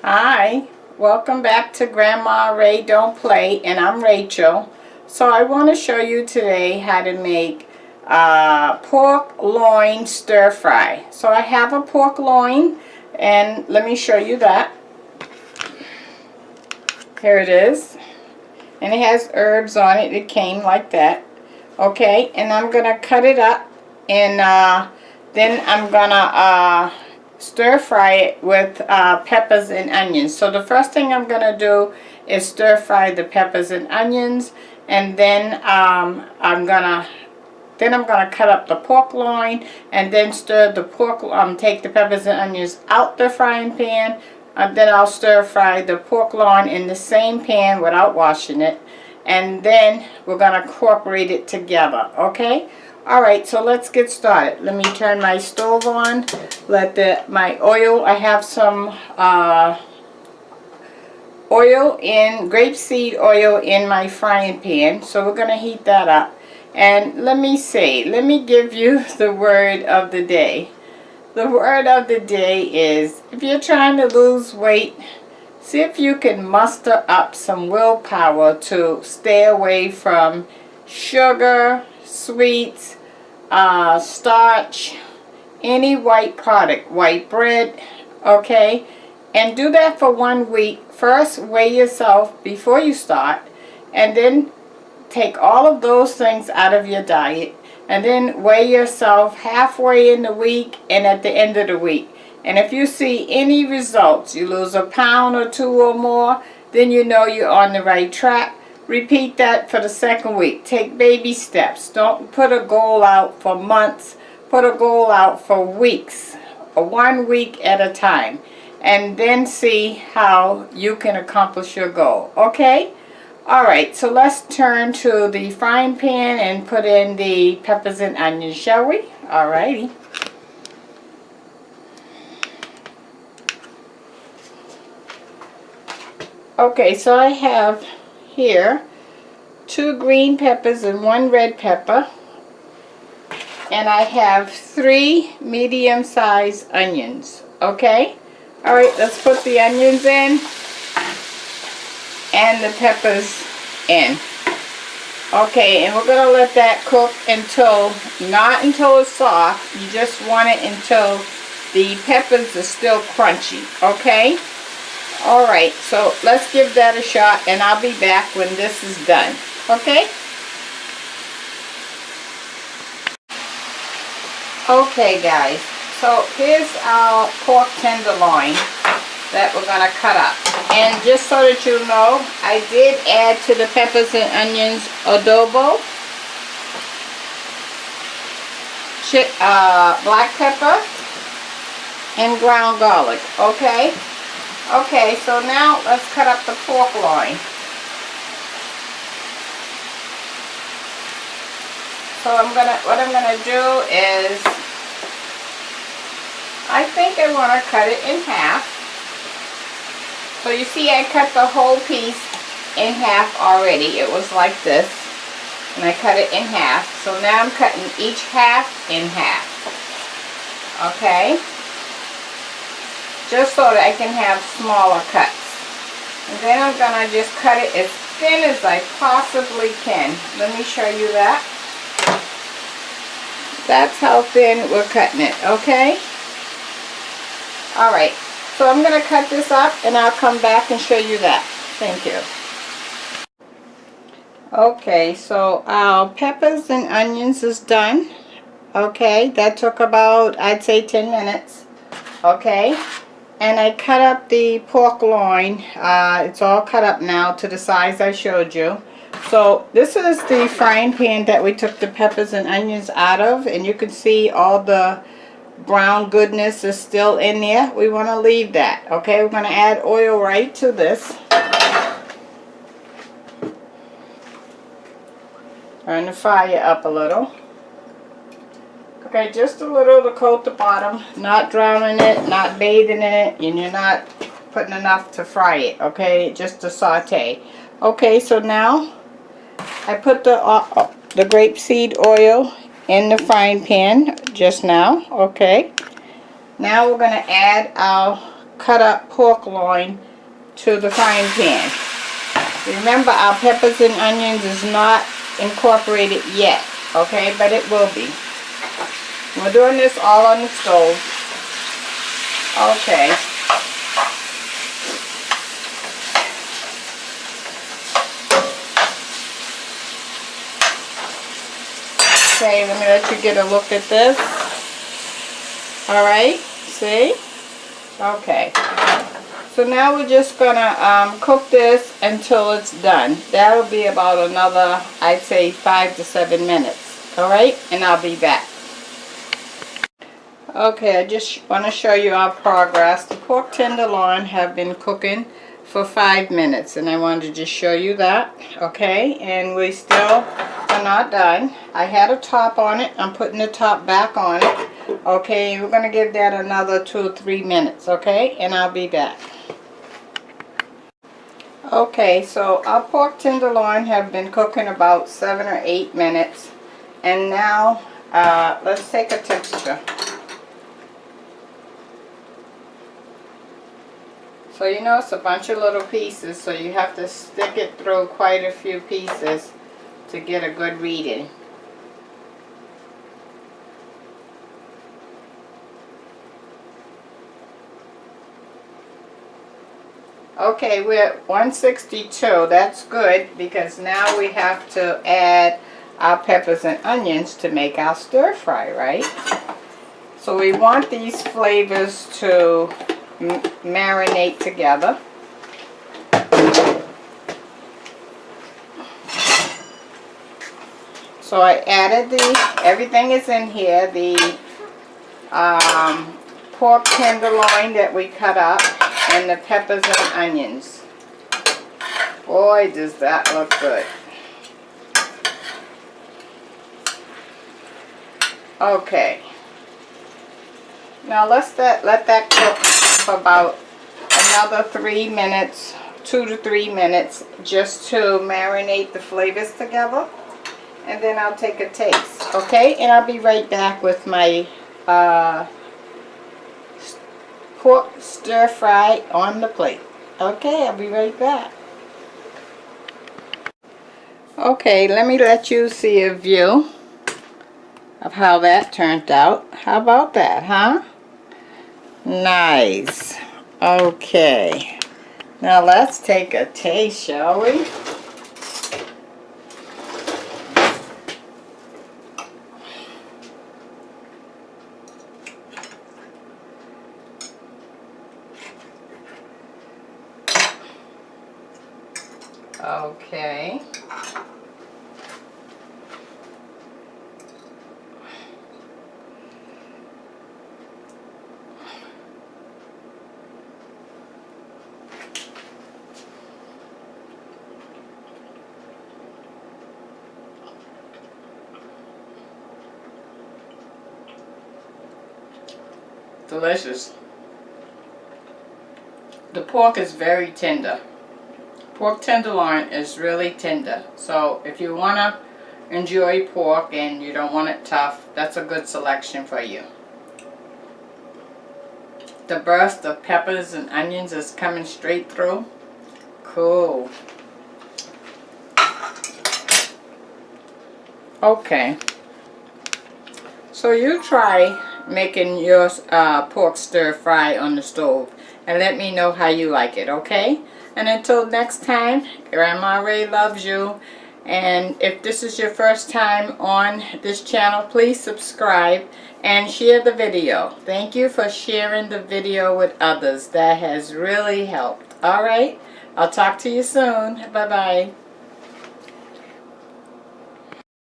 Hi, welcome back to Grandma Ray Don't Play, and I'm Rachel. So I want to show you today how to make pork loin stir fry. So I have a pork loin, and let me show you that. Here it is, and it has herbs on it. It came like that. Okay, and I'm gonna cut it up, and then I'm gonna stir fry it with peppers and onions. So the first thing I'm gonna do is stir fry the peppers and onions, and then I'm gonna cut up the pork loin, and then stir the pork. Take the peppers and onions out the frying pan, and then I'll stir fry the pork loin in the same pan without washing it, and then we're gonna incorporate it together. Okay. Alright, so let's get started. Let me turn my stove on. Let my oil, I have some grapeseed oil in my frying pan. So we're going to heat that up. And let me give you the word of the day. The word of the day is, if you're trying to lose weight, see if you can muster up some willpower to stay away from sugar, sweets, starch, any white product, white bread, okay? And do that for 1 week. First, weigh yourself before you start, and then take all of those things out of your diet, and then weigh yourself halfway in the week and at the end of the week. And if you see any results, you lose a pound or 2 or more, then you know you're on the right track. Repeat that for the second week. Take baby steps. Don't put a goal out for months. Put a goal out for weeks, or 1 week at a time, and then see how you can accomplish your goal. Okay? Alright, so let's turn to the frying pan and put in the peppers and onions, shall we? Alrighty. Okay, so I have here 2 green peppers and 1 red pepper, and I have 3 medium-sized onions. Okay, all right, let's put the onions in and the peppers in. Okay, and we're gonna let that cook until, not until it's soft, you just want it until the peppers are still crunchy. Okay. Alright, so let's give that a shot, and I'll be back when this is done. Okay? Okay guys, so here's our pork tenderloin that we're going to cut up. And just so that you know, I did add to the peppers and onions adobo, black pepper, and ground garlic. Okay? Okay, so now let's cut up the pork loin. So what I'm gonna do is, I think I want to cut it in half. So you see, I cut the whole piece in half already. It was like this, and I cut it in half. So now I'm cutting each half in half. Okay? Just so that I can have smaller cuts. And then I'm going to just cut it as thin as I possibly can. Let me show you that. That's how thin we're cutting it, okay? Alright, so I'm going to cut this up, and I'll come back and show you that. Thank you. Okay, so our peppers and onions is done. Okay, that took about, I'd say, 10 minutes. Okay. And I cut up the pork loin. It's all cut up now to the size I showed you. So this is the frying pan that we took the peppers and onions out of. And you can see all the brown goodness is still in there. We want to leave that. Okay, we're going to add oil right to this. Turn the fire up a little. Okay, just a little to coat the bottom, not drowning it, not bathing in it, and you're not putting enough to fry it, okay, just to saute. Okay, so now I put the grapeseed oil in the frying pan just now, okay. Now we're going to add our cut up pork loin to the frying pan. Remember, our peppers and onions is not incorporated yet, okay, but it will be. We're doing this all on the stove. Okay. Okay, let me let you get a look at this. Alright, see? Okay. So now we're just gonna cook this until it's done. That'll be about another, I'd say, 5 to 7 minutes. Alright, and I'll be back. Okay, I just want to show you our progress. The pork tenderloin have been cooking for 5 minutes, and I wanted to just show you that. Okay, and we still are not done. I had a top on it. I'm putting the top back on it. Okay, we're going to give that another 2 or 3 minutes. Okay, and I'll be back. Okay, so our pork tenderloin have been cooking about 7 or 8 minutes, and now let's take a texture. So you know it's a bunch of little pieces, so you have to stick it through quite a few pieces to get a good reading. Okay, we're at 162. That's good, because now we have to add our peppers and onions to make our stir fry, right? So we want these flavors to marinate together. So I added everything is in here, the pork tenderloin that we cut up, and the peppers and onions. Boy, does that look good. Okay. Now let that cook for about another 3 minutes, 2 to 3 minutes, just to marinate the flavors together, and then I'll take a taste. Okay, and I'll be right back with my pork stir fry on the plate. Okay, I'll be right back. Okay, let me let you see a view of how that turned out. How about that, huh? Nice. Okay, now let's take a taste, shall we? Okay. Delicious. The pork is very tender. Pork tenderloin is really tender. So if you want to enjoy pork and you don't want it tough, that's a good selection for you. The burst of peppers and onions is coming straight through. Cool. Okay. So you try making your pork stir fry on the stove and let me know how you like it, okay? And until next time, Grandma Ray loves you. And if this is your first time on this channel, please subscribe and share the video. Thank you for sharing the video with others. That has really helped. Alright, I'll talk to you soon. Bye-bye.